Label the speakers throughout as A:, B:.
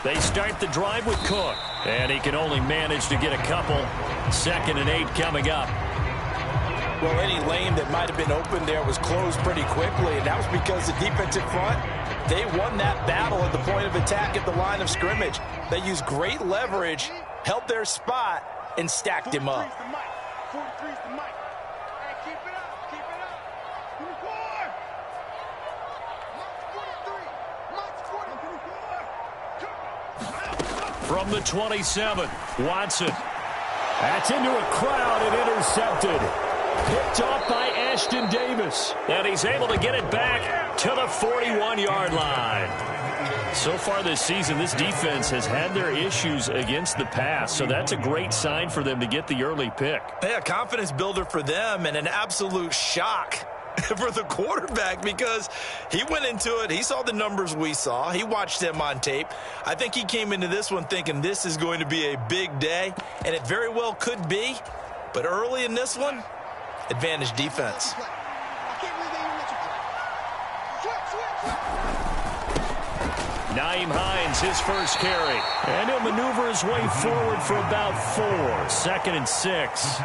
A: They start the drive with Cook, and he can only manage to get a couple. 2nd and 8 coming up.
B: Well, any lane that might have been open there was closed pretty quickly, and that was because the defensive front, they won that battle at the point of attack at the line of scrimmage. They used great leverage, held their spot, and stacked him up.
A: From the 27, Watson.
C: That's into a crowd and intercepted. Picked off by Ashton Davis.
A: And he's able to get it back to the 41-yard line. So far this season, this defense has had their issues against the pass, so that's a great sign for them to get the early pick.
B: Yeah, confidence builder for them and an absolute shock for the quarterback because he went into it. He saw the numbers we saw. He watched them on tape. I think he came into this one thinking this is going to be a big day, and it very well could be. But early in this one, advantage defense.
A: Nyheim Hines, his first carry. And he'll maneuver his way forward for about 4. 2nd and 6.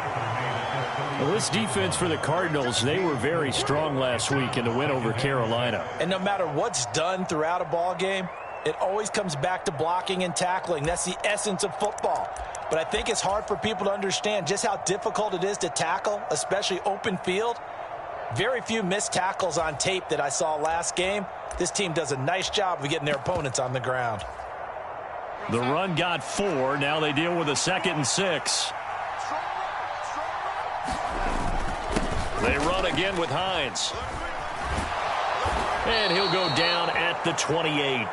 A: Well, this defense for the Cardinals, they were very strong last week in the win over Carolina.
B: And no matter what's done throughout a ball game, it always comes back to blocking and tackling. That's the essence of football. But I think it's hard for people to understand just how difficult it is to tackle, especially open field. Very few missed tackles on tape that I saw last game. This team does a nice job of getting their opponents on the ground.
A: The run got 4. Now they deal with a 2nd and 6. They run again with Hines. And he'll go down at the 28.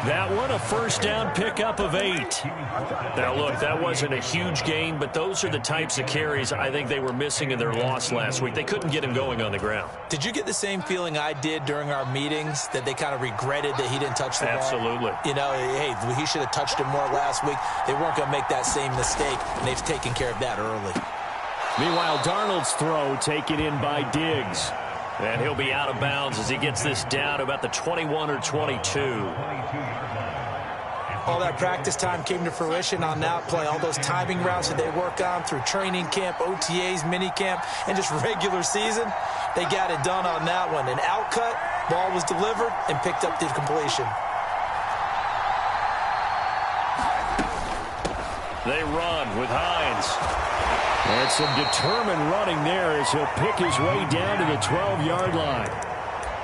A: That one, a first down pickup of 8. Now, look, that wasn't a huge gain, but those are the types of carries I think they were missing in their loss last week. They couldn't get him going on the ground.
B: Did you get the same feeling I did during our meetings, that they kind of regretted that he didn't touch the ball?
A: Absolutely.
B: You know, hey, he should have touched him more last week. They weren't going to make that same mistake, and they've taken care of that early.
C: Meanwhile, Darnold's throw taken in by Diggs.
A: And he'll be out of bounds as he gets this down to about the 21 or 22.
B: All that practice time came to fruition on that play. All those timing routes that they work on through training camp, OTAs, minicamp, and just regular season, they got it done on that one. An outcut, ball was delivered, and picked up the completion.
A: They run with Hines.
C: And some determined running there as he'll pick his way down to the 12-yard line.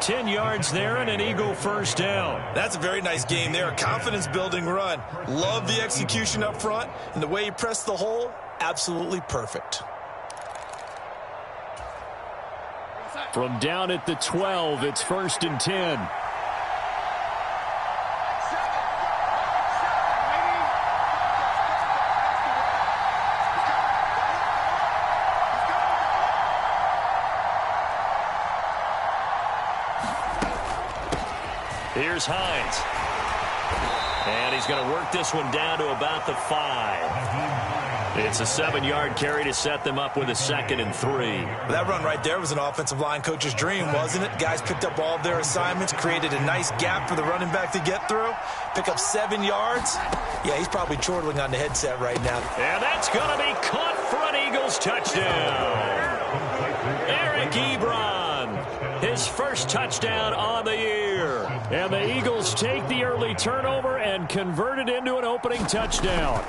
A: 10 yards there and an Eagle first down.
B: That's a very nice game there. A confidence-building run. Love the execution up front. And the way he pressed the hole, absolutely perfect.
C: From down at the 12, it's 1st and 10.
A: Here's Hines. And he's going to work this one down to about the 5. It's a 7-yard carry to set them up with a 2nd and 3.
B: That run right there was an offensive line coach's dream, wasn't it? Guys picked up all of their assignments, created a nice gap for the running back to get through, pick up 7 yards. Yeah, he's probably chortling on the headset right now.
A: And that's going to be caught for an Eagles touchdown. Eric Ebron, his first touchdown on the year.
C: And the Eagles take the early turnover and convert it into an opening touchdown.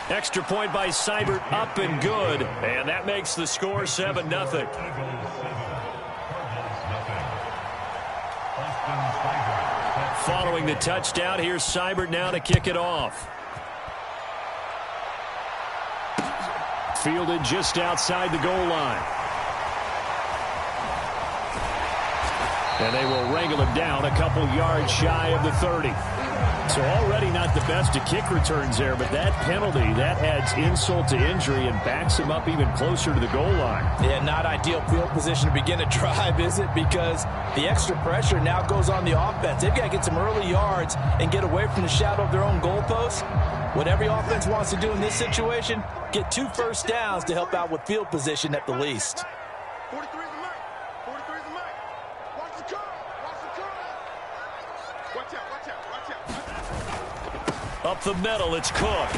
A: Extra point by Seibert, up and good. And that makes the score 7-0. Following the touchdown, here's Seibert now to kick it off.
C: Fielded just outside the goal line. And they will wrangle him down a couple yards shy of the 30. So already not the best of kick returns there, but that penalty, that adds insult to injury and backs him up even closer to the goal line.
B: Yeah, not ideal field position to begin a drive, is it? Because the extra pressure now goes on the offense. They've got to get some early yards and get away from the shadow of their own goalposts. What every offense wants to do in this situation, get 2 first downs to help out with field position at the least.
A: Up the middle, it's Cook.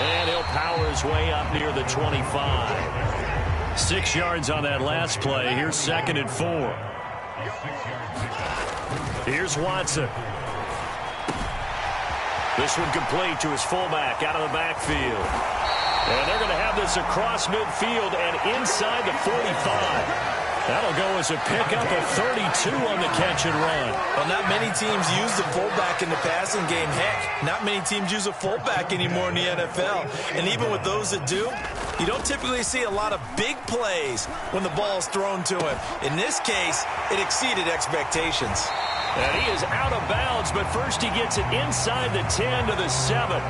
A: And he'll power his way up near the 25. 6 yards on that last play. Here's 2nd and 4. Here's Watson. This one complete to his fullback out of the backfield. And they're going to have this across midfield and inside the 45. That'll go as a pickup of 32 on the catch and run.
B: Well, not many teams use the fullback in the passing game. Heck, not many teams use a fullback anymore in the NFL. And even with those that do, you don't typically see a lot of big plays when the ball is thrown to him. In this case, it exceeded expectations.
A: And he is out of bounds, but first he gets it inside the 10 to the 7.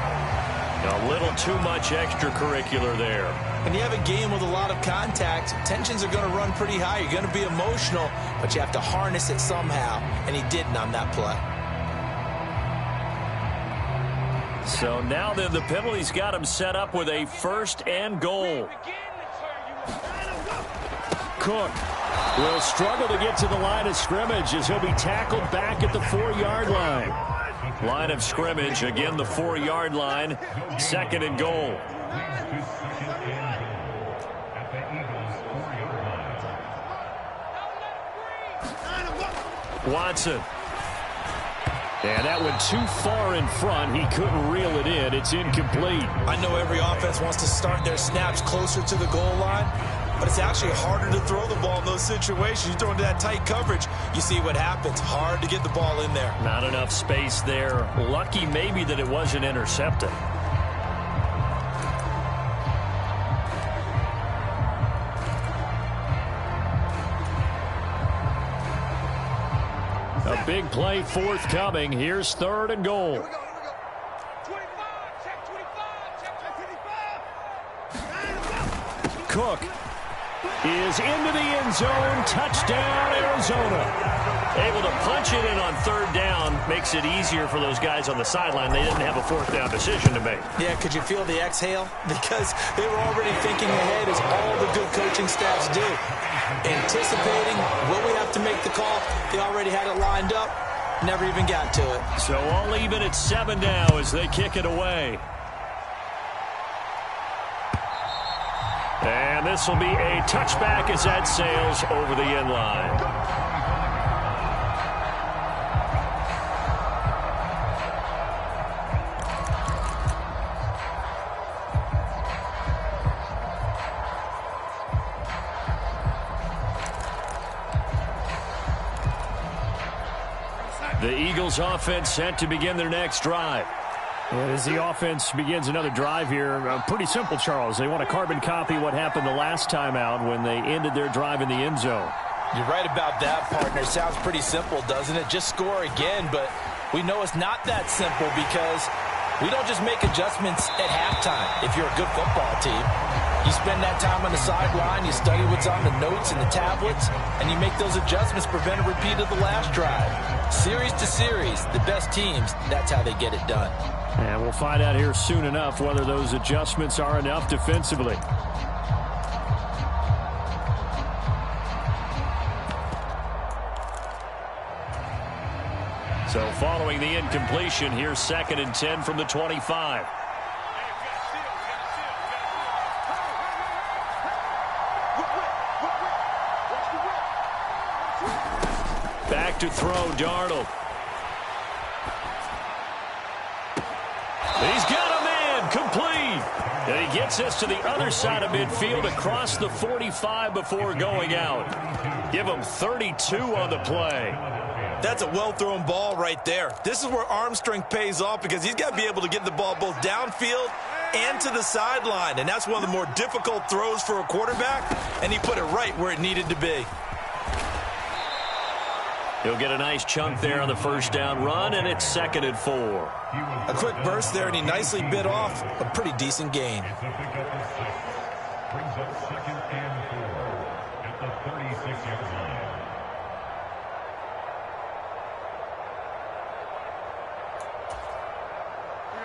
A: A little too much extracurricular there.
B: When you have a game with a lot of contact, tensions are going to run pretty high. You're going to be emotional, but you have to harness it somehow, and he didn't on that play.
A: So now then, the penalty's got him set up with a 1st and goal. Cook will struggle to get to the line of scrimmage as he'll be tackled back at the 4-yard line. Line of scrimmage, again the 4-yard line, 2nd and goal. Watson. And that went too far in front. He couldn't reel it in. It's incomplete.
B: I know every offense wants to start their snaps closer to the goal line, but it's actually harder to throw the ball in those situations. You throw into that tight coverage, you see what happens. Hard to get the ball in there.
A: Not enough space there. Lucky maybe that it wasn't intercepted. A big play forthcoming. Here's 3rd and goal.
D: Here we go. 25, check 25, check 25.
A: Cook is into the end zone. Touchdown, Arizona. Able to punch it in on 3rd down. Makes it easier for those guys on the sideline. They didn't have a 4th down decision to make.
B: Yeah, could you feel the exhale? Because they were already thinking ahead, as all the good coaching staffs do. Anticipating, will we have to make the call? They already had it lined up. Never even got to it.
A: So all even at 7 now as they kick it away. And this will be a touchback as that sails over the end line. The Eagles offense set to begin their next drive. As the offense begins another drive here, pretty simple, Charles. They want to carbon copy what happened the last time out when they ended their drive in the end zone.
B: You're right about that, partner. Sounds pretty simple, doesn't it? Just score again, but we know it's not that simple because we don't just make adjustments at halftime if you're a good football team. You spend that time on the sideline, you study what's on the notes and the tablets, and you make those adjustments, prevent a repeat of the last drive. Series to series, the best teams, that's how they get it done.
A: And we'll find out here soon enough whether those adjustments are enough defensively. So following the incompletion, here's 2nd and 10 from the 25. Back to throw, Darnold. He's got a man, complete. And he gets us to the other side of midfield across the 45 before going out. Give him 32 on the play.
B: That's a well-thrown ball right there. This is where arm strength pays off because he's got to be able to get the ball both downfield and to the sideline. And that's one of the more difficult throws for a quarterback, and he put it right where it needed to be.
A: He'll get a nice chunk there on the first down run, and it's 2nd and 4.
B: A quick burst there, and he nicely bit off a pretty decent gain.
E: Brings up 2nd and 4 at the 36-yard line.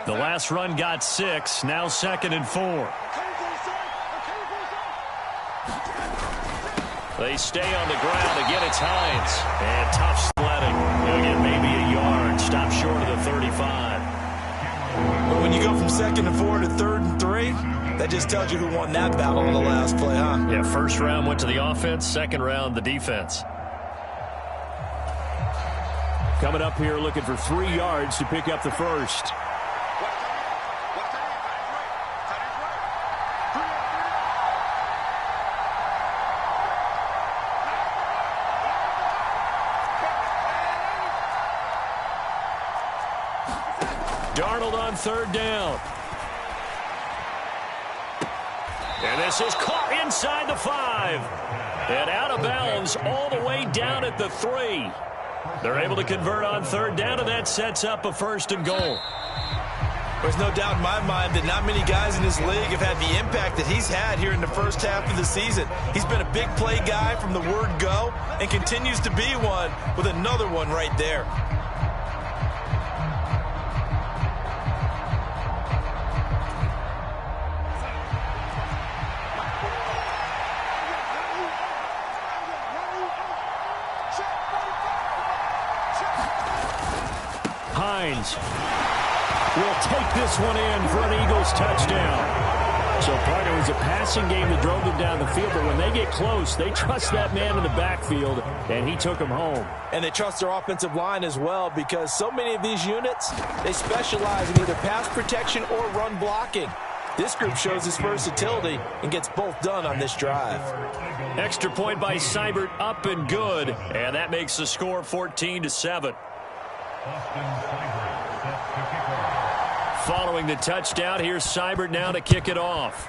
A: The last run got 6, now 2nd and 4. They stay on the ground. Again, it's Hines. And tough sledding. He'll get maybe a yard. Stop short of the 35.
B: But when you go from 2nd and 4 to 3rd and 3, that just tells you who won that battle on the last play, huh?
A: Yeah, first round went to the offense. Second round, the defense. Coming up here looking for 3 yards to pick up the first. Darnold on 3rd down. And this is caught inside the 5. And out of bounds all the way down at the 3. They're able to convert on 3rd down, and that sets up a 1st and goal.
B: There's no doubt in my mind that not many guys in this league have had the impact that he's had here in the first half of the season. He's been a big play guy from the word go and continues to be one with another one right there.
A: Hines will take this one in for an Eagles touchdown. So, partner, it was a passing game that drove them down the field, but when they get close, they trust that man in the backfield, and he took them home.
B: And they trust their offensive line as well, because so many of these units, they specialize in either pass protection or run blocking. This group shows its versatility and gets both done on this drive.
A: Extra point by Seibert, up and good, and that makes the score 14-7. Following the touchdown, here's Seibert now to kick it off.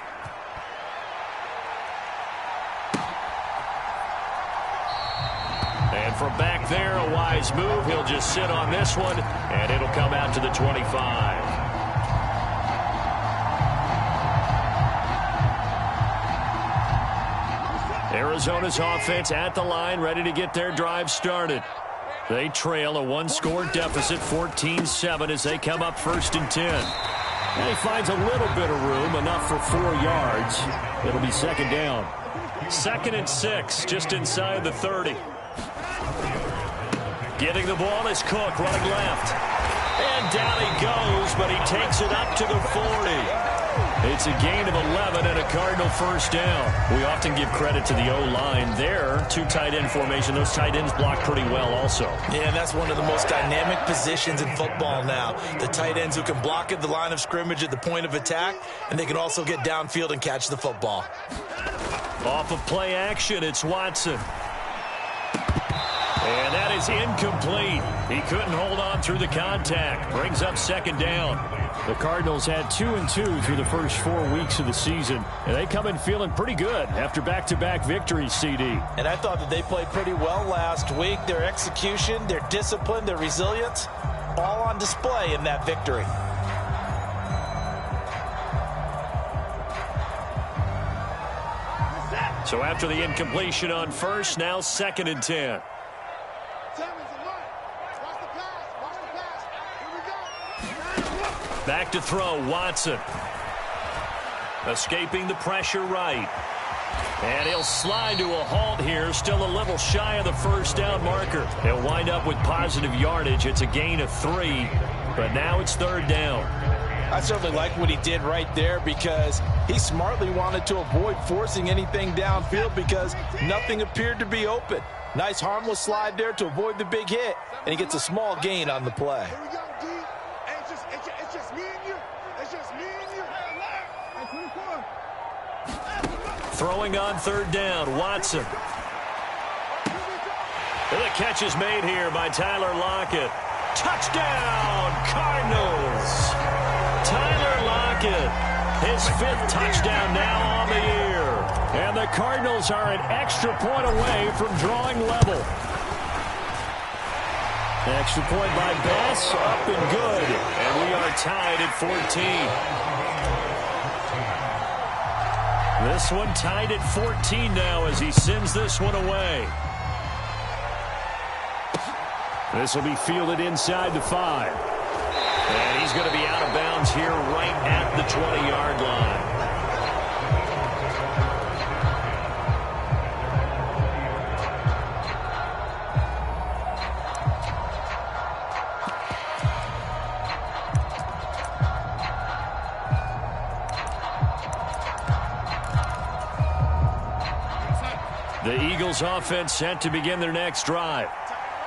A: And from back there, a wise move. He'll just sit on this one, and it'll come out to the 25. Arizona's offense at the line, ready to get their drive started. They trail a 1-score deficit, 14-7, as they come up 1st and 10. And he finds a little bit of room, enough for 4 yards. It'll be 2nd down. 2nd and 6, just inside the 30. Getting the ball is Cook, running left. And down he goes, but he takes it up to the 40. It's a gain of 11 and a Cardinal 1st down. We often give credit to the O-line there. 2 tight end formation. Those tight ends block pretty well also.
B: Yeah, that's one of the most dynamic positions in football now. The tight ends who can block at the line of scrimmage at the point of attack, and they can also get downfield and catch the football.
A: Off of play action, it's Watson. And that is incomplete. He couldn't hold on through the contact. Brings up 2nd down. The Cardinals had 2-2 through the first 4 weeks of the season, and they come in feeling pretty good after back-to-back victories, CD.
B: And I thought that they played pretty well last week. Their execution, their discipline, their resilience, all on display in that victory.
A: So after the incompletion on 1st, now 2nd and 10. Back to throw, Watson. Escaping the pressure right. And he'll slide to a halt here, still a little shy of the 1st down marker. He'll wind up with positive yardage. It's a gain of 3, but now it's 3rd down.
B: I certainly like what he did right there, because he smartly wanted to avoid forcing anything downfield because nothing appeared to be open. Nice harmless slide there to avoid the big hit, and he gets a small gain on the play.
A: Throwing on 3rd down, Watson. And the catch is made here by Tyler Lockett. Touchdown, Cardinals! Tyler Lockett, his 5th touchdown now on the year. And the Cardinals are an extra point away from drawing level. Extra point by Bass, up and good. And we are tied at 14. This one tied at 14 now as he sends this one away. This will be fielded inside the 5. And he's going to be out of bounds here right at the 20-yard line. The Eagles offense set to begin their next drive.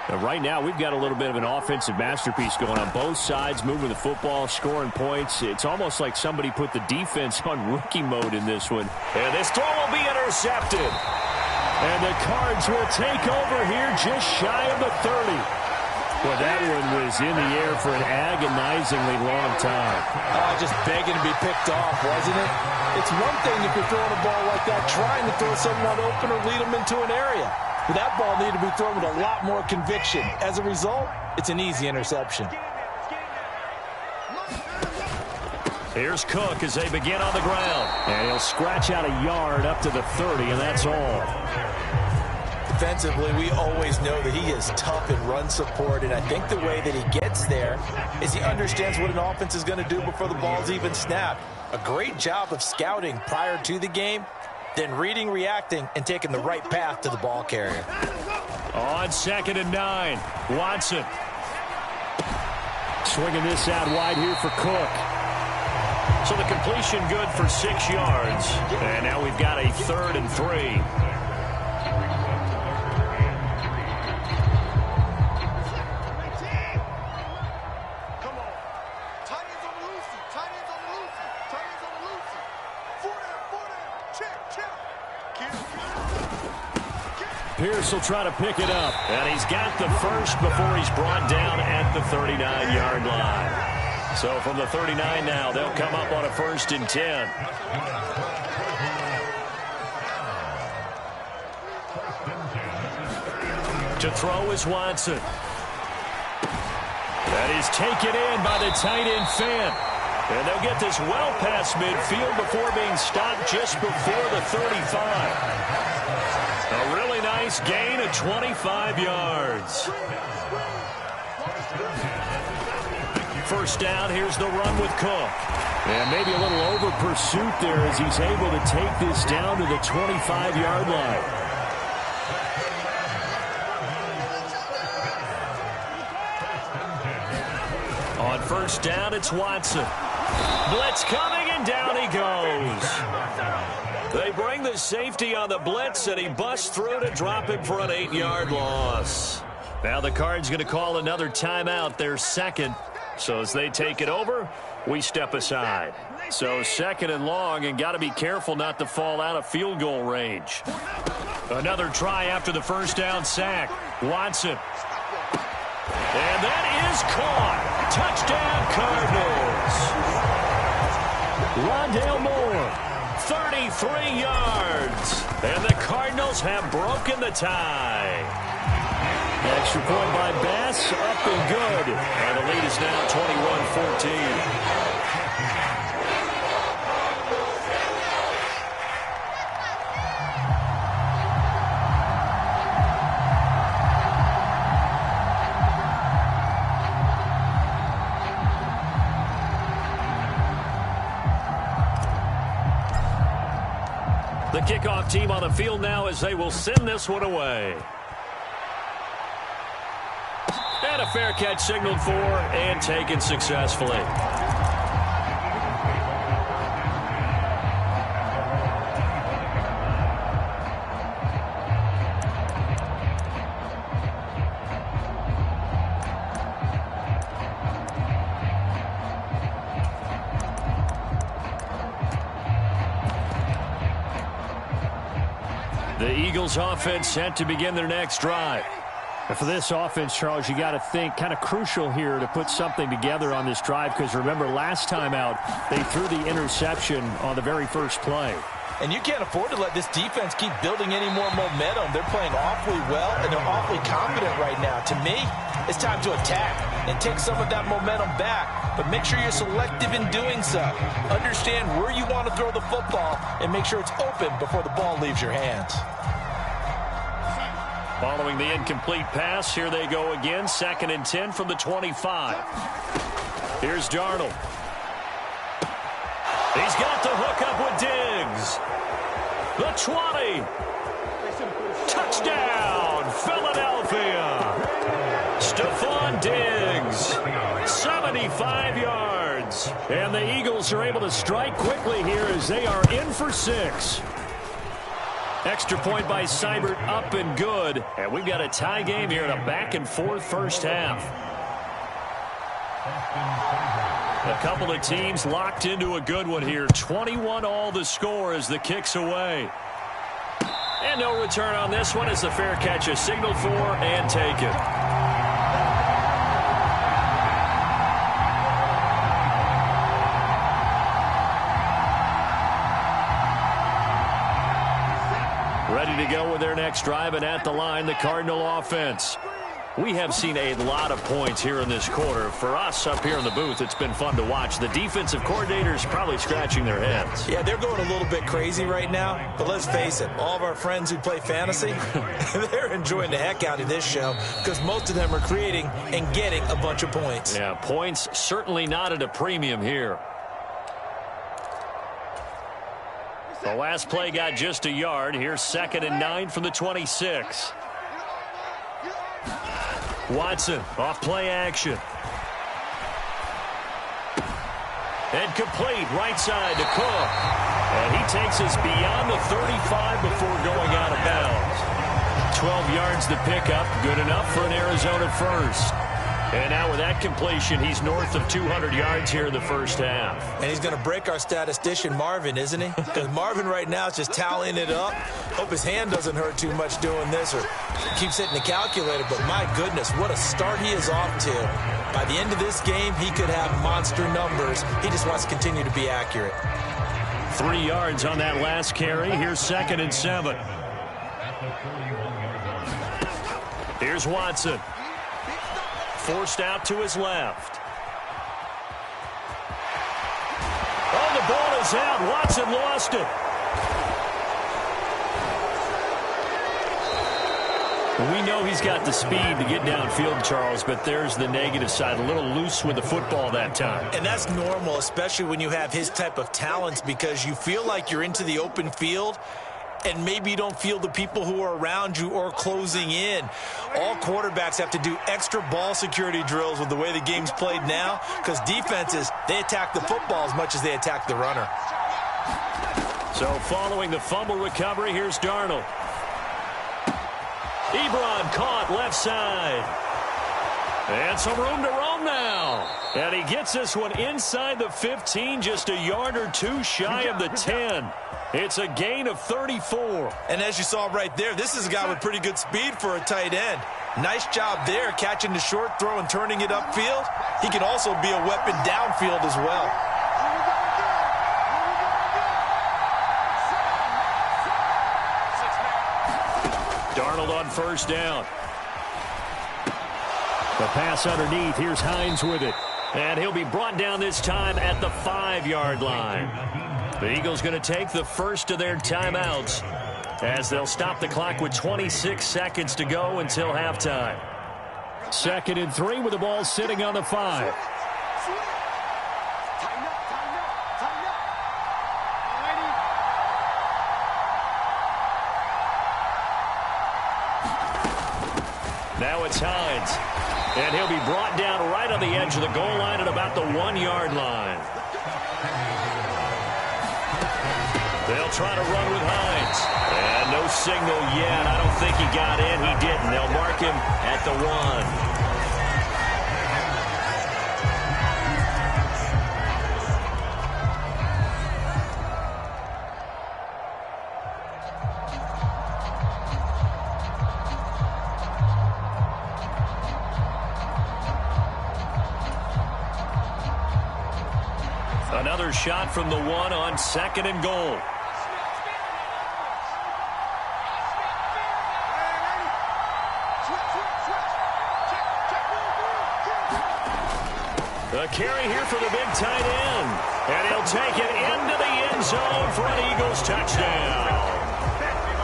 C: And right now, we've got a little bit of an offensive masterpiece going on both sides, moving the football, scoring points. It's almost like somebody put the defense on rookie mode in this one.
A: And this throw will be intercepted. And the Cards will take over here just shy of the 30.
C: Well, that one was in the air for an agonizingly long time.
B: Just begging to be picked off, wasn't it? It's one thing if you're throwing a ball like that, trying to throw someone open or lead them into an area. But that ball needed to be thrown with a lot more conviction. As a result, it's an easy interception.
A: Here's Cook as they begin on the ground.
C: And he'll scratch out a yard up to the 30, and that's all.
B: Defensively, we always know that he is tough in run support, and I think the way that he gets there is he understands what an offense is going to do before the ball's even snapped. A great job of scouting prior to the game, then reading, reacting, and taking the right path to the ball carrier.
A: On 2nd and 9, Watson.
C: Swinging this out wide here for Cook.
A: So the completion good for 6 yards. And now we've got a 3rd and 3. Pierce will try to pick it up. And he's got the first before he's brought down at the 39-yard line. So from the 39 now, they'll come up on a 1st and 10. To throw is Watson. That is taken in by the tight end Fant. And they'll get this well past midfield before being stopped just before the 35. A really nice gain of 25 yards. First down, here's the run with Cook.
C: And maybe a little over pursuit there as he's able to take this down to the 25-yard line.
A: On first down, it's Watson. Blitz coming, and down he goes. They bring the safety on the blitz, and he busts through to drop him for an 8-yard loss. Now the Cards going to call another timeout, their second. So as they take it over, we step aside. So 2nd and long, and got to be careful not to fall out of field goal range. Another try after the first down sack. Watson. And that is caught. Touchdown, Cardinals. Rondale Moore, 33 yards. And the Cardinals have broken the tie.
C: Extra point by Bass, up and good.
A: And the lead is now 21-14. The kickoff team on the field now as they will send this one away. And a fair catch signaled for and taken successfully. The Eagles offense set to begin their next drive.
C: And for this offense, Charles, you got to think kind of crucial here to put something together on this drive, because remember last time out they threw the interception on the very first play.
B: And you can't afford to let this defense keep building any more momentum. They're playing awfully well, and they're awfully confident right now. To me, it's time to attack and take some of that momentum back. But make sure you're selective in doing so. Understand where you want to throw the football and make sure it's open before the ball leaves your hands.
A: Following the incomplete pass, here they go again. 2nd and 10 from the 25. Here's Darnold. He's got the hook up with Diggs. The 20. Touchdown, Philadelphia. Stephon Diggs, 75 yards. And the Eagles are able to strike quickly here as they are in for 6. Extra point by Seibert, up and good. And we've got a tie game here in a back-and-forth first half. A couple of teams locked into a good one here. 21 all the score as the kick's away. And no return on this one as the fair catch is signaled for and taken. Ready to go with their next drive, and at the line, the Cardinal offense. We have seen a lot of points here in this quarter. For us up here in the booth, it's been fun to watch. The defensive coordinators probably scratching their heads.
B: Yeah, they're going a little bit crazy right now. But let's face it, all of our friends who play fantasy, they're enjoying the heck out of this show because most of them are creating and getting a bunch of points.
A: Yeah, points certainly not at a premium here. The last play got just a yard. Here's 2nd and 9 from the 26. Watson off play action. And complete right side to Cook. And he takes us beyond the 35 before going out of bounds. 12 yards to pick up. Good enough for an Arizona first. And now with that completion, he's north of 200 yards here in the first half.
B: And he's going to break our statistician, Marvin, isn't he? Because Marvin right now is just tallying it up. Hope his hand doesn't hurt too much doing this or keeps hitting the calculator. But my goodness, what a start he is off to. By the end of this game, he could have monster numbers. He just wants to continue to be accurate.
A: 3 yards on that last carry. Here's 2nd and 7. Here's Watson. Forced out to his left. Oh, the ball is out. Watson lost it. We know he's got the speed to get downfield, Charles, but there's the negative side. A little loose with the football that time.
B: And that's normal, especially when you have his type of talents, because you feel like you're into the open field and maybe you don't feel the people who are around you or closing in. All quarterbacks have to do extra ball security drills with the way the game's played now, because defenses, they attack the football as much as they attack the runner.
A: So following the fumble recovery, here's Darnold. Ebron caught left side. And some room to roam now. And he gets this one inside the 15, just a yard or two shy of the 10. It's a gain of 34.
B: And as you saw right there, this is a guy with pretty good speed for a tight end. Nice job there, catching the short throw and turning it upfield. He can also be a weapon downfield as well.
A: Darnold on first down. The pass underneath. Here's Hines with it. And he'll be brought down this time at the 5-yard line. The Eagles going to take the first of their timeouts as they'll stop the clock with 26 seconds to go until halftime. 2nd and 3 with the ball sitting on the 5. Now it's Hines. And he'll be brought down right on the edge of the goal line at about the 1-yard line. They'll try to run with Hines. And no signal yet. I don't think he got in. He didn't. They'll mark him at the 1. Another shot from the 1 on 2nd and goal. The carry here for the big tight end. And he'll take it into the end zone for an Eagles touchdown.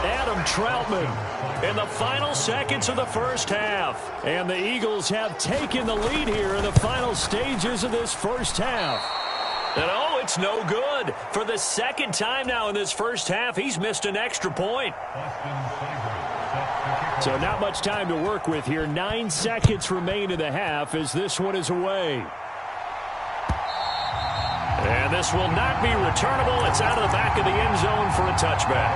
A: Adam Troutman in the final seconds of the first half. And the Eagles have taken the lead here in the final stages of this first half. And oh, it's no good. For the second time now in this first half, he's missed an extra point. So not much time to work with here. 9 seconds remain in the half as this one is away. And this will not be returnable. It's out of the back of the end zone for a touchback.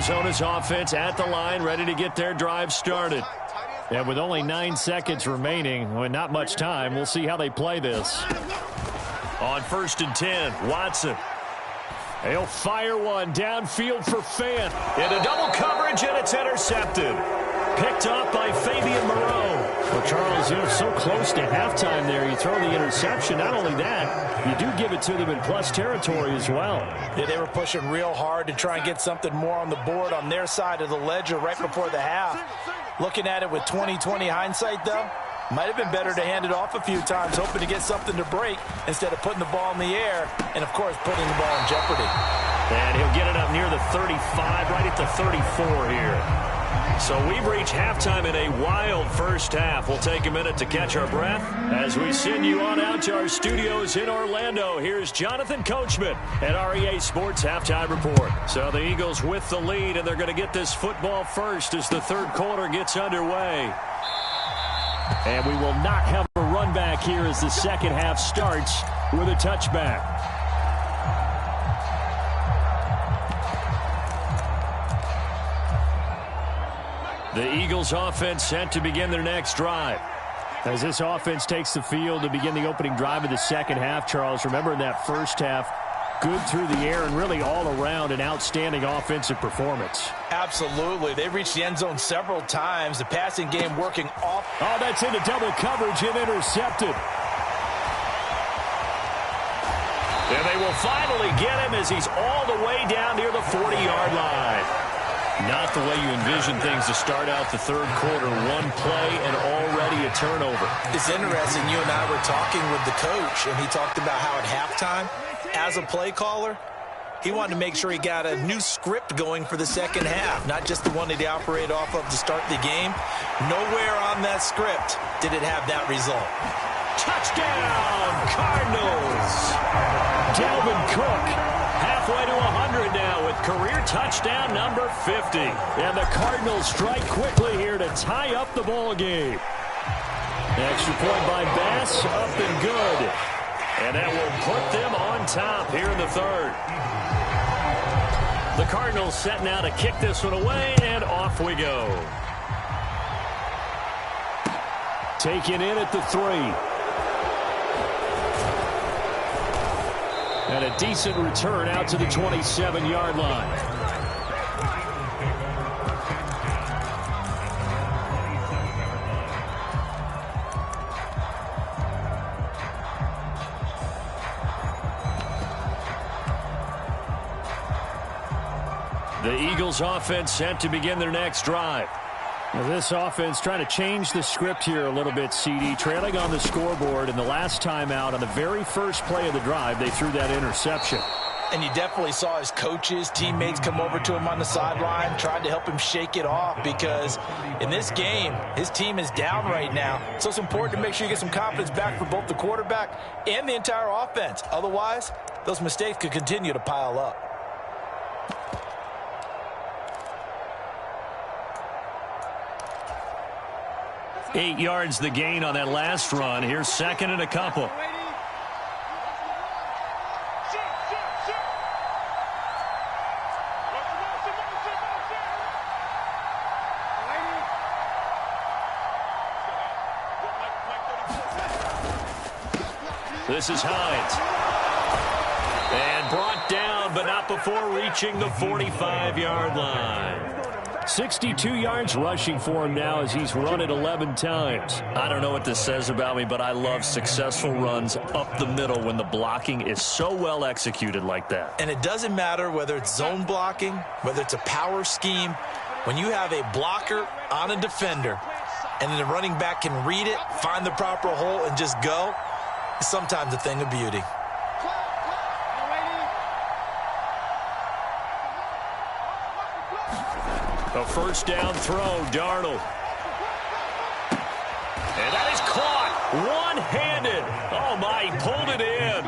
C: Arizona's offense at the line, ready to get their drive started. And with only 9 seconds remaining, with not much time, we'll see how they play this. On 1st and 10, Watson. He'll fire one downfield for Fant. Into double coverage, and it's intercepted. Picked up by Fabian Moreau. Well, Charles, you're so close to halftime there. You throw the interception. Not only that, you do give it to them in plus territory as well.
B: Yeah, they were pushing real hard to try and get something more on the board on their side of the ledger right before the half. Looking at it with 20/20 hindsight, though, might have been better to hand it off a few times, hoping to get something to break instead of putting the ball in the air and, of course, putting the ball in jeopardy.
C: And he'll get it up near the 35, right at the 34 here. So we've reached halftime in a wild first half. We'll take a minute to catch our breath as we send you on out to our studios in Orlando. Here's Jonathan Coachman at REA Sports Halftime Report. So the Eagles with the lead, and they're going to get this football first as the third quarter gets underway. And we will not have a run back here as the second half starts with a touchback. The Eagles offense set to begin their next drive. As this offense takes the field to begin the opening drive of the second half, Charles, remember in that first half, good through the air and really all around an outstanding offensive performance.
B: Absolutely. They reached the end zone several times. The passing game working off.
C: Oh, that's into double coverage and intercepted. And they will finally get him as he's all the way down near the 40-yard line. Not the way you envision things to start out the third quarter. One play and already a turnover.
B: It's interesting. You and I were talking with the coach, and he talked about how at halftime, as a play caller, he wanted to make sure he got a new script going for the second half, not just the one that he operated off of to start the game. Nowhere on that script did it have that result.
C: Touchdown, Cardinals! Dalvin Cook halfway to 100 now with career touchdown number 50. And the Cardinals strike quickly here to tie up the ball game. Extra point by Bass, up and good. And that will put them on top here in the third. The Cardinals set now to kick this one away, and off we go. Taken in at the 3. And a decent return out to the 27-yard line. The Eagles offense set to begin their next drive. Well, this offense trying to change the script here a little bit, CD. Trailing on the scoreboard, and the last time out on the very first play of the drive, they threw that interception.
B: And you definitely saw his coaches, teammates come over to him on the sideline, tried to help him shake it off because in this game, his team is down right now. So it's important to make sure you get some confidence back for both the quarterback and the entire offense. Otherwise, those mistakes could continue to pile up.
C: Eight yards the gain on that last run. Here's second and a couple. This is Hines. And brought down, but not before reaching the 45-yard line. 62 yards rushing for him now as he's run it 11 times.
A: I don't know what this says about me, but I love successful runs up the middle when the blocking is so well executed like that.
B: And it doesn't matter whether it's zone blocking, whether it's a power scheme. When you have a blocker on a defender and then the running back can read it, find the proper hole, and just go, it's sometimes a thing of beauty.
C: A first down throw, Darnold. And that is caught one-handed. Oh, my, he pulled it in.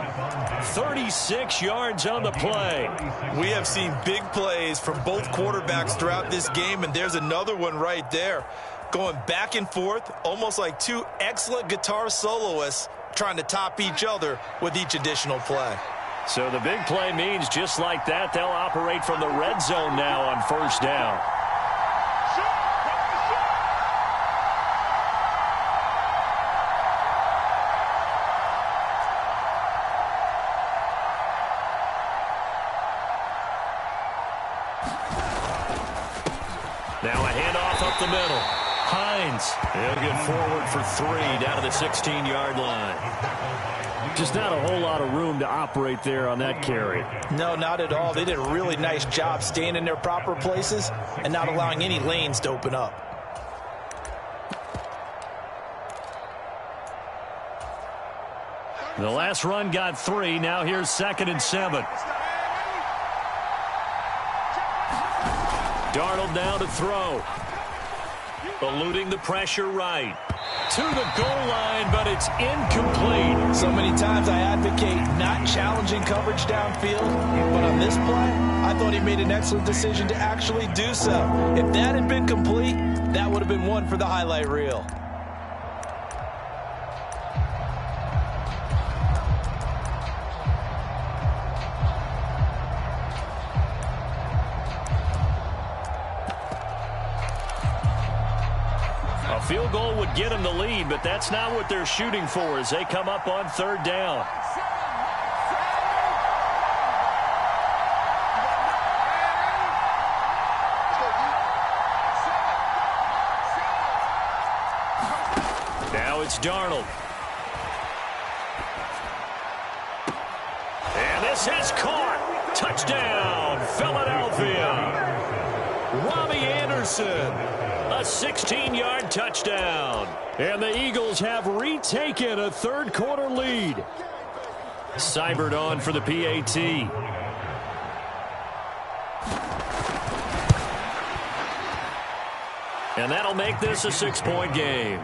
C: 36 yards on the play.
B: We have seen big plays from both quarterbacks throughout this game, and there's another one right there. Going back and forth, almost like two excellent guitar soloists trying to top each other with each additional play.
A: So the big play means just like that, they'll operate from the red zone now on first down. Now a handoff up the middle. Hines, he'll get forward for 3 down to the 16-yard line. Just not a whole lot of room to operate there on that carry.
B: No, not at all. They did a really nice job staying in their proper places and not allowing any lanes to open up.
A: The last run got 3. Now here's 2nd and 7. Darnold now to throw. Eluding the pressure right. To the goal line, but it's incomplete.
B: So many times I advocate not challenging coverage downfield, but on this play, I thought he made an excellent decision to actually do so. If that had been complete, that would have been one for the highlight reel.
A: A field goal would get them the lead, but that's not what they're shooting for as they come up on 3rd down. Now it's Darnold. And this is caught. Touchdown, Philadelphia. Robbie Anderson. A 16-yard touchdown. And the Eagles have retaken a 3rd-quarter lead. Seibert on for the PAT. And that'll make this a 6-point game.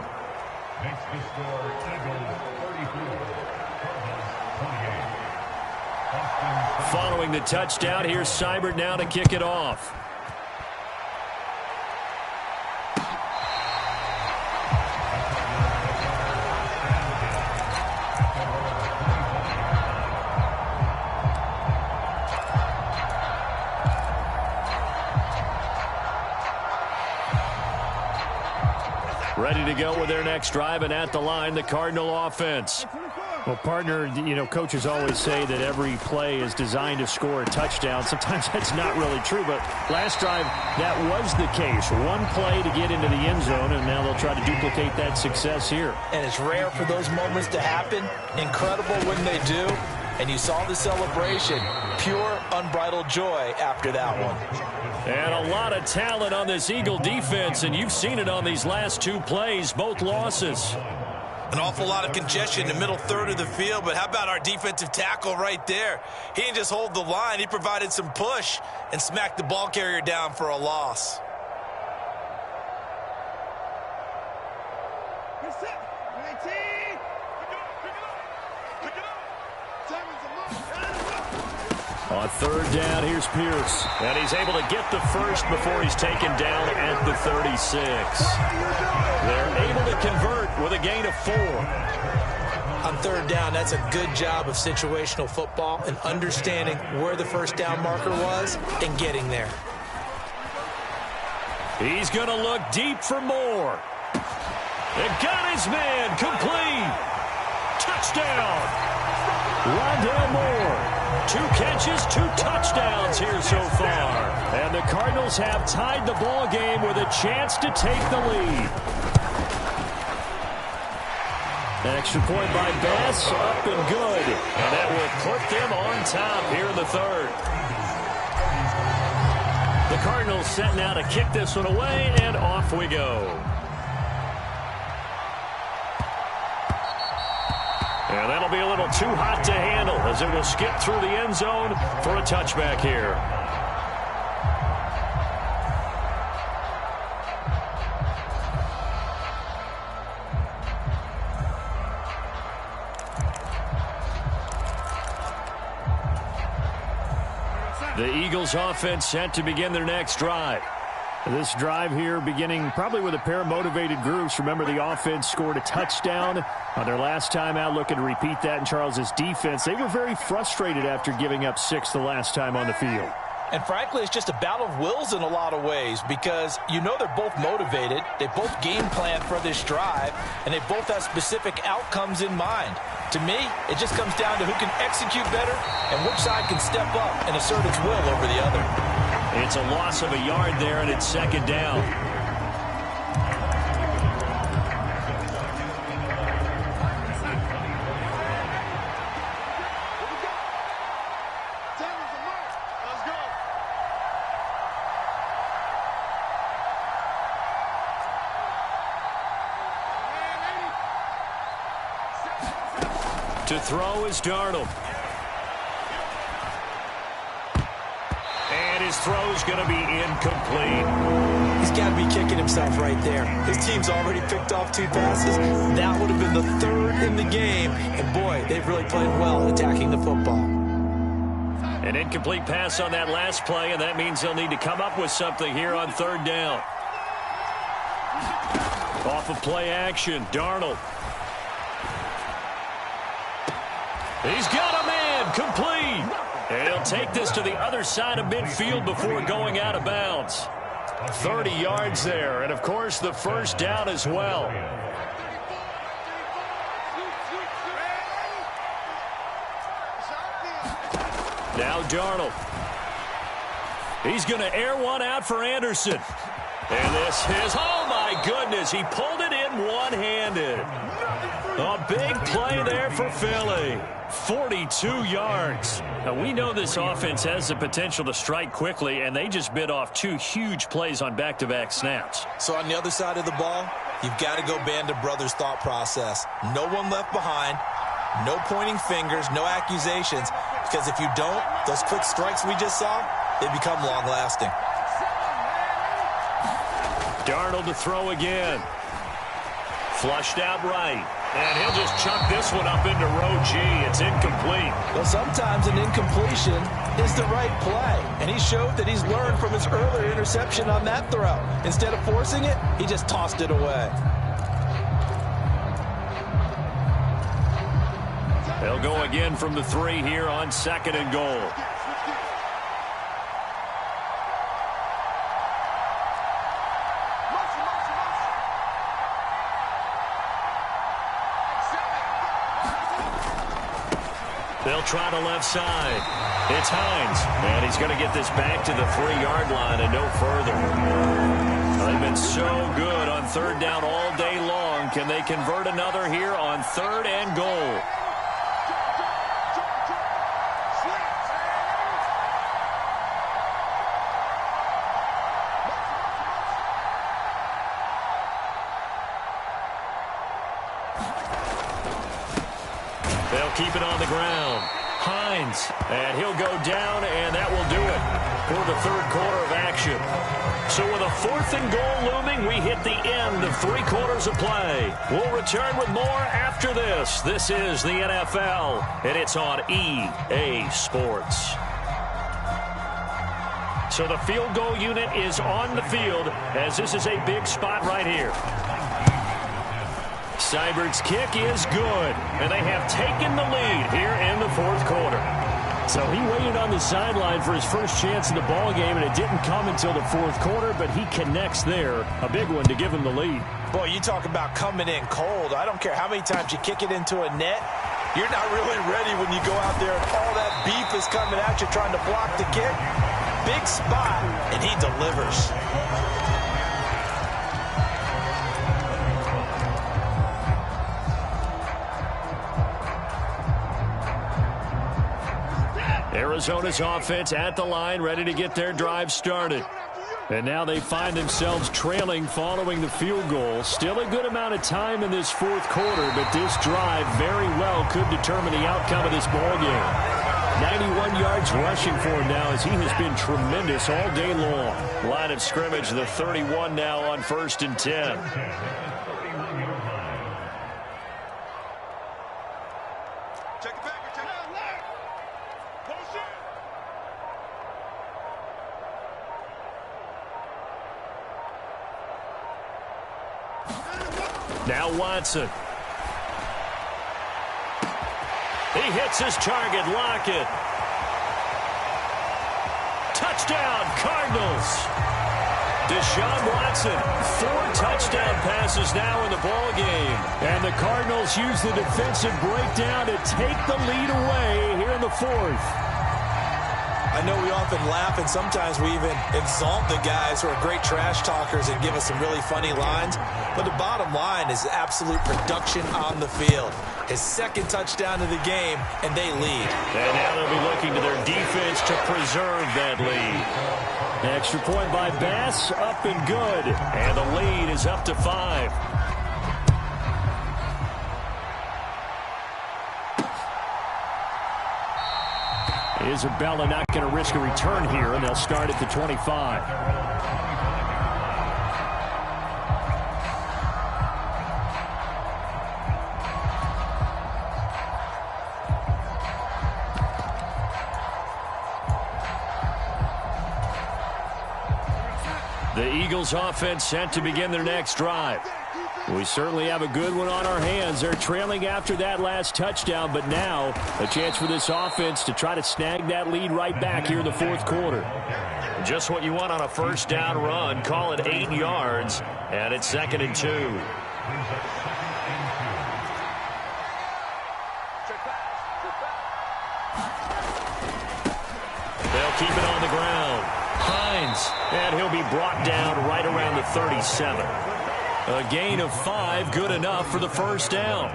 E: Makes the score Eagles 33, Cardinals 28.
A: Following the touchdown, here's Seibert now to kick it off. Ready to go with their next drive, and at the line, the Cardinal offense.
C: Well, partner, you know, coaches always say that every play is designed to score a touchdown. Sometimes that's not really true, but last drive, that was the case. One play to get into the end zone, and now they'll try to duplicate that success here.
B: And it's rare for those moments to happen. Incredible when they do. And you saw the celebration. Pure, unbridled joy after that one.
A: And a lot of talent on this Eagle defense, and you've seen it on these last 2 plays, both losses.
B: An awful lot of congestion in the middle third of the field, but how about our defensive tackle right there? He didn't just hold the line, he provided some push and smacked the ball carrier down for a loss.
A: On 3rd down, here's Pierce. And he's able to get the first before he's taken down at the 36. They're able to convert with a gain of 4.
B: On 3rd down, that's a good job of situational football and understanding where the first down marker was and getting there.
A: He's going to look deep for more. And got his man complete. Touchdown. Rondale Moore. 2 catches, 2 touchdowns here so far. And the Cardinals have tied the ball game with a chance to take the lead. An extra point by Bass, up and good. And that will put them on top here in the 3rd. The Cardinals set now to kick this one away, and off we go. And that'll be a little too hot to handle as it will skip through the end zone for a touchback here. The Eagles offense set to begin their next drive.
C: This drive here beginning probably with a pair of motivated groups. Remember, the offense scored a touchdown on their last time out, looking to repeat that in Charles's defense. They were very frustrated after giving up 6 the last time on the field.
B: And frankly, it's just a battle of wills in a lot of ways because you know they're both motivated. They both game plan for this drive, and they both have specific outcomes in mind. To me, it just comes down to who can execute better and which side can step up and assert its will over the other.
A: It's a loss of a yard there, and it's second down. To throw is Darnold. And his throw's going to be incomplete.
B: He's got to be kicking himself right there. His team's already picked off 2 passes. That would have been the 3rd in the game. And, boy, they've really played well attacking the football.
A: An incomplete pass on that last play, and that means they'll need to come up with something here on 3rd down. Off of play action, Darnold. He's got a man, complete. And he'll take this to the other side of midfield before going out of bounds. 30 yards there, and of course the first down as well. Now Darnold. He's going to air one out for Anderson. And this is, oh my goodness, he pulled it in one-handed. A big play there for Philly. 42 yards. Now, we know this offense has the potential to strike quickly, and they just bit off 2 huge plays on back-to-back snaps.
B: So on the other side of the ball, you've got to go Band of Brothers thought process. No one left behind, no pointing fingers, no accusations, because if you don't, those quick strikes we just saw, they become long-lasting.
A: Darnold to throw again. Flushed out right. And he'll just chuck this one up into row G. It's incomplete.
B: Well, sometimes an incompletion is the right play. And he showed that he's learned from his earlier interception on that throw. Instead of forcing it, he just tossed it away.
A: They'll go again from the 3 here on 2nd and goal. They'll try the left side. It's Hines, and he's going to get this back to the 3-yard line and no further. They've been so good on 3rd down all day long. Can they convert another here on 3rd and goal? They'll keep it on the ground. Hines, and he'll go down, and that will do it for the 3rd quarter of action. So with a 4th and goal looming, we hit the end of 3 quarters of play. We'll return with more after this. This is the NFL, and it's on EA Sports. So the field goal unit is on the field, as this is a big spot right here. Seibert's kick is good, and they have taken the lead here in the 4th quarter.
C: So he waited on the sideline for his first chance in the ball game, and it didn't come until the 4th quarter, but he connects there. A big one to give him the lead.
B: Boy, you talk about coming in cold. I don't care how many times you kick it into a net. You're not really ready when you go out there and all that beef is coming at you trying to block the kick. Big spot, and he delivers.
A: Arizona's offense at the line, ready to get their drive started.
C: And now they find themselves trailing following the field goal. Still a good amount of time in this 4th quarter, but this drive very well could determine the outcome of this ball game. 91 yards rushing for him now, as he has been tremendous all day long.
A: Line of scrimmage, the 31 now on 1st and 10. Now Watson. He hits his target, Lockett. Touchdown, Cardinals. Deshaun Watson, 4 touchdown passes now in the ball game. And the Cardinals use the defensive breakdown to take the lead away here in the 4th.
B: I know we often laugh, and sometimes we even exalt the guys who are great trash talkers and give us some really funny lines. But the bottom line is absolute production on the field. His 2nd touchdown of the game, and they lead.
A: And now they'll be looking to their defense to preserve that lead. Extra point by Bass, up and good. And the lead is up to 5. Isabella not going to risk a return here, and they'll start at the 25. The Eagles offense set to begin their next drive. We certainly have a good one on our hands. They're trailing after that last touchdown, but now a chance for this offense to try to snag that lead right back here in the 4th quarter. Just what you want on a first down run. Call it 8 yards, and it's 2nd and 2. They'll keep it on the ground. Hines, and he'll be brought down right around the 37. A gain of 5, good enough for the first down.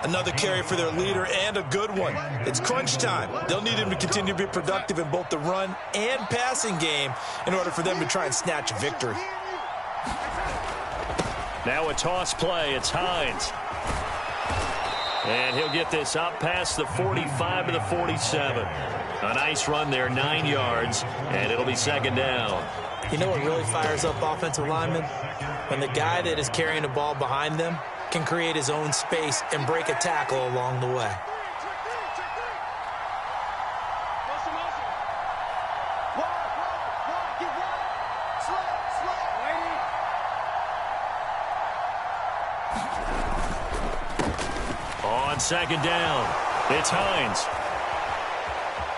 B: Another carry for their leader, and a good one. It's crunch time. They'll need him to continue to be productive in both the run and passing game in order for them to try and snatch a victory.
A: Now a toss play. It's Hines. And he'll get this up past the 45 to the 47. A nice run there, 9 yards, and it'll be 2nd down.
B: You know what really fires up offensive linemen? When the guy that is carrying the ball behind them can create his own space and break a tackle along the way.
A: On 2nd down, it's Hines.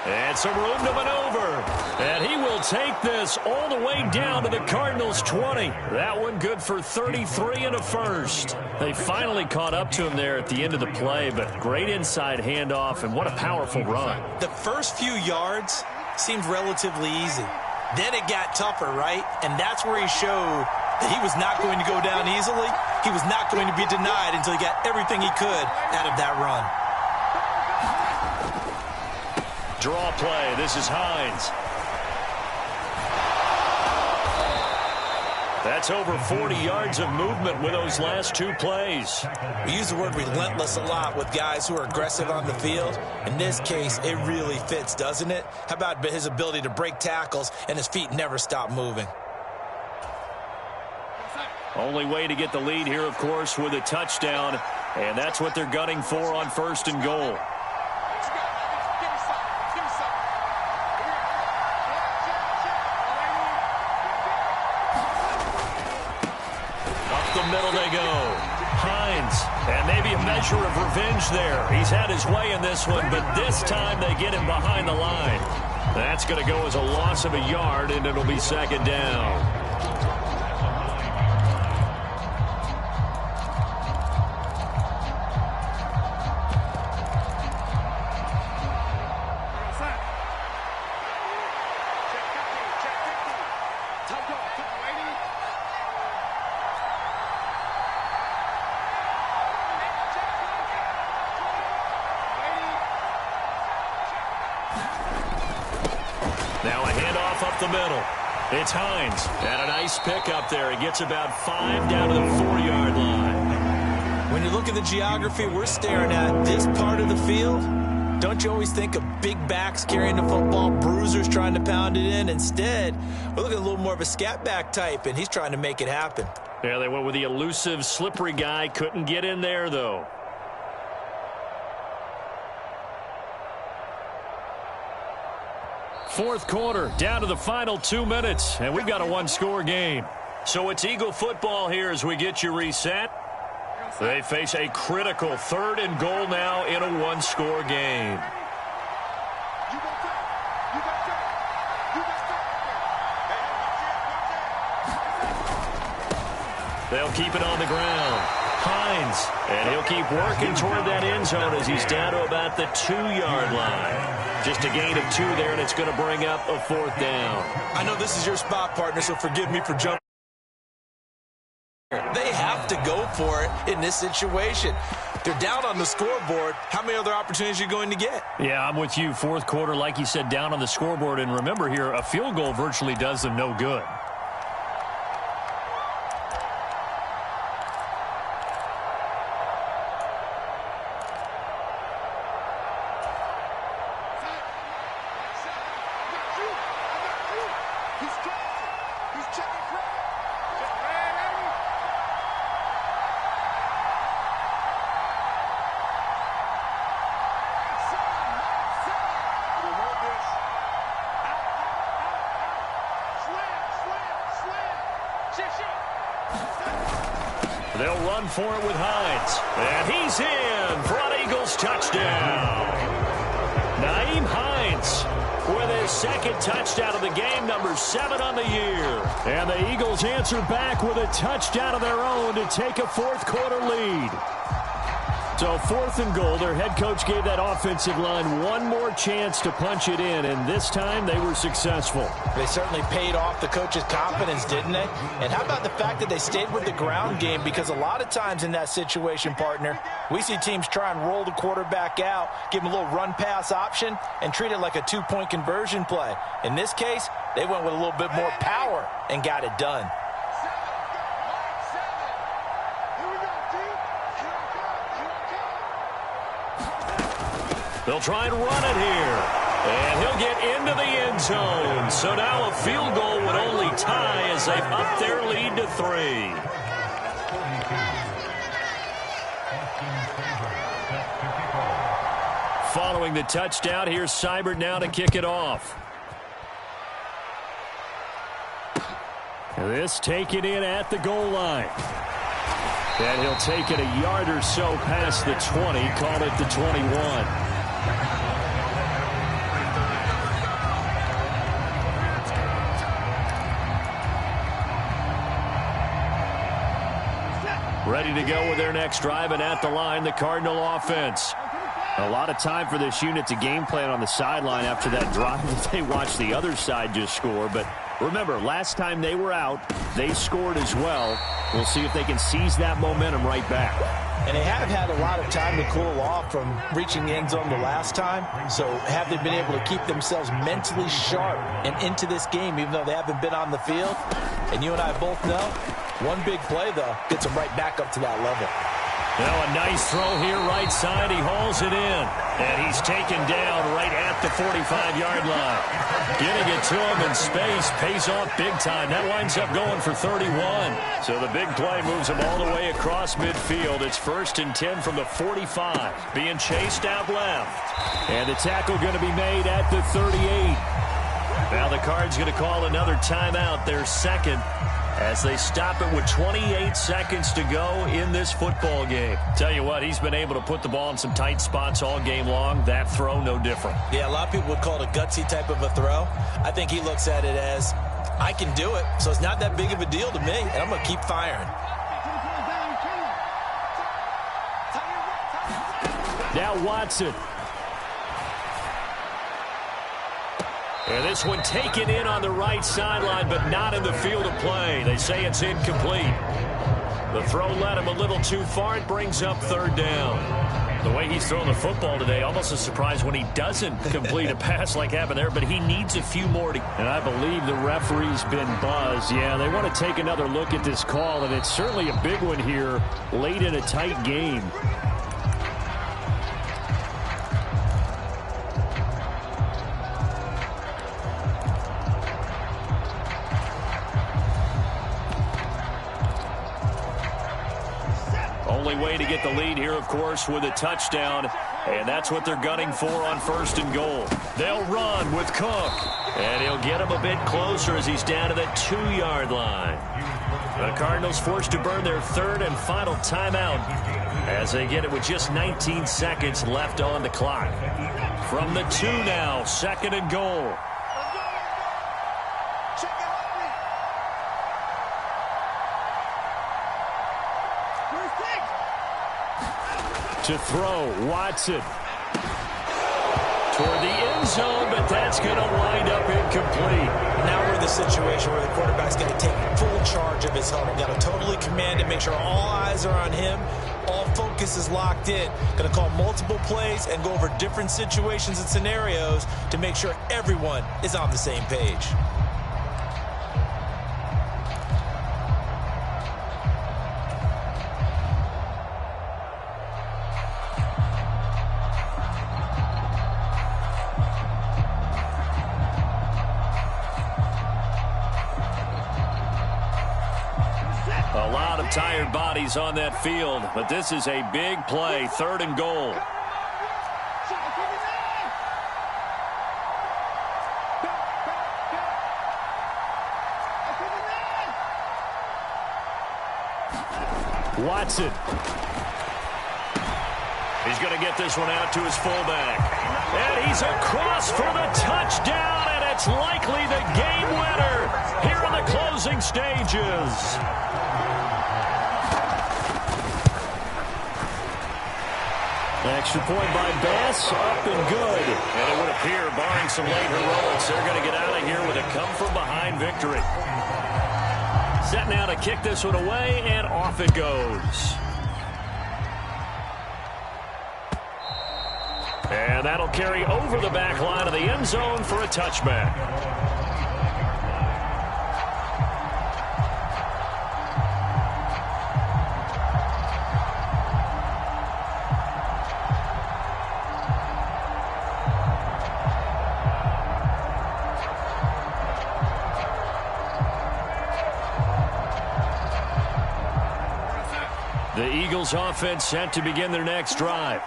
A: And some room to maneuver. And he will take this all the way down to the Cardinals' 20. That one good for 33 and a first. They finally caught up to him there at the end of the play, but great inside handoff, and what a powerful run.
B: The first few yards seemed relatively easy. Then it got tougher, right? And that's where he showed that he was not going to go down easily. He was not going to be denied until he got everything he could out of that run.
A: Draw play. This is Hines. That's over 40 yards of movement with those last 2 plays.
B: We use the word relentless a lot with guys who are aggressive on the field. In this case, it really fits, doesn't it? How about his ability to break tackles and his feet never stop moving?
A: Only way to get the lead here, of course, with a touchdown, and that's what they're gunning for on 1st and goal. Middle they go. Hines, and maybe a measure of revenge there. He's had his way in this one, but this time they get him behind the line. That's going to go as a loss of a yard, and it'll be 2nd down. Now a handoff up the middle. It's Hines. And a nice pick up there. He gets about 5 down to the 4-yard line.
B: When you look at the geography we're staring at, this part of the field, don't you always think of big backs carrying the football, bruisers trying to pound it in? Instead, we're looking at a little more of a scat back type, and he's trying to make it happen.
A: Yeah, they went with the elusive, slippery guy. Couldn't get in there, though. Fourth quarter, down to the final 2 minutes, and we've got a 1-score game. So it's Eagle football here as we get you reset. They face a critical 3rd and goal now in a one-score game. They'll keep it on the ground. Hines, and he'll keep working toward that end zone as he's down to about the 2-yard line. Just a gain of 2 there, and it's going to bring up a 4th down.
B: I know this is your spot, partner, so forgive me for jumping. They have to go for it in this situation. They're down on the scoreboard. How many other opportunities are you going to get?
A: Yeah, I'm with you. 4th quarter, like you said, down on the scoreboard. And remember here, a field goal virtually does them no good. They'll run for it with Hines. And he's in for an Eagles touchdown. Nyheim Hines with his 2nd touchdown of the game, number 7 on the year. And the Eagles answer back with a touchdown of their own to take a 4th quarter lead. So 4th and goal, their head coach gave that offensive line one more chance to punch it in, and this time they were successful.
B: They certainly paid off the coach's confidence, didn't they? And how about the fact that they stayed with the ground game? Because a lot of times in that situation, partner, we see teams try and roll the quarterback out, give him a little run-pass option, and treat it like a 2-point conversion play. In this case, they went with a little bit more power and got it done.
A: They'll try and run it here. And he'll get into the end zone. So now a field goal would only tie as they've upped their lead to 3. Following the touchdown, here's Seibert now to kick it off. This taken in at the goal line. And he'll take it a yard or so past the 20, call it the 21. Ready to go with their next drive, and at the line, the Cardinal offense. A lot of time for this unit to game plan on the sideline after that drive that they watched the other side just score. But remember, last time they were out, they scored as well. We'll see if they can seize that momentum right back.
B: And they have had a lot of time to cool off from reaching the end zone the last time. So have they been able to keep themselves mentally sharp and into this game, even though they haven't been on the field? And you and I both know, one big play, though, gets them right back up to that level.
A: Now a nice throw here right side. He hauls it in. And he's taken down right at the 45-yard line. Getting it to him in space pays off big time. That winds up going for 31. So the big play moves him all the way across midfield. It's 1st and 10 from the 45. Being chased out left. And the tackle going to be made at the 38. Now the Cards going to call another timeout, their 2nd. As they stop it with 28 seconds to go in this football game. Tell you what, he's been able to put the ball in some tight spots all game long. That throw, no different.
B: Yeah, a lot of people would call it a gutsy type of a throw. I think he looks at it as, I can do it, so it's not that big of a deal to me, and I'm going to keep firing.
A: Now Watson. And this one taken in on the right sideline, but not in the field of play. They say it's incomplete. The throw led him a little too far. It brings up 3rd down. The way he's thrown the football today, almost a surprise when he doesn't complete a pass like happened there, but he needs a few more. And I believe the referee's been buzzed. Yeah, they want to take another look at this call, and it's certainly a big one here late in a tight game. Only way to get the lead here, of course, with a touchdown. And that's what they're gunning for on 1st and goal. They'll run with Cook. And he'll get him a bit closer as he's down to the 2-yard line. The Cardinals forced to burn their third and final timeout as they get it with just 19 seconds left on the clock. From the 2 now, 2nd and goal. To throw, Watson. Toward the end zone, but that's going to wind up incomplete.
B: Now we're in the situation where the quarterback's got to take full charge of his huddle. Got to totally command it, make sure all eyes are on him. All focus is locked in. Going to call multiple plays and go over different situations and scenarios to make sure everyone is on the same page.
A: A lot of tired bodies on that field, but this is a big play, 3rd and goal. Watson. He's going to get this one out to his fullback. And he's across for the touchdown, and it's likely the game winner here in the closing stages. Extra point by Bass, up and good. And it would appear, barring some late heroics, they're going to get out of here with a come-from-behind victory. Set now to kick this one away, and off it goes. And that'll carry over the back line of the end zone for a touchback. The Eagles offense set to begin their next drive.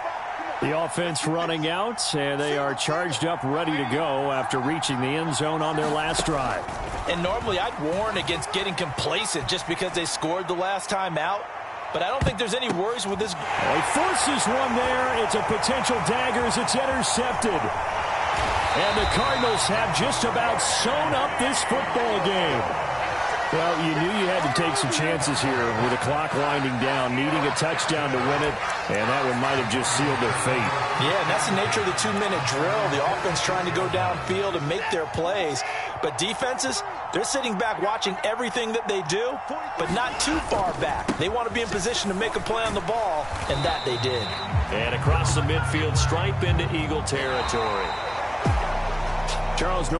A: The offense running out, and they are charged up, ready to go after reaching the end zone on their last drive.
B: And normally I'd warn against getting complacent just because they scored the last time out. But I don't think there's any worries with this.
C: He forces one there. It's a potential dagger as it's intercepted. And the Cardinals have just about sewn up this football game. Well, you knew you had to take some chances here with the clock winding down, needing a touchdown to win it, and that one might have just sealed their fate.
B: Yeah, and that's the nature of the 2-minute drill. The offense trying to go downfield and make their plays. But defenses, they're sitting back watching everything that they do, but not too far back. They want to be in position to make a play on the ball, and that they did.
A: And across the midfield stripe into Eagle territory. Charles.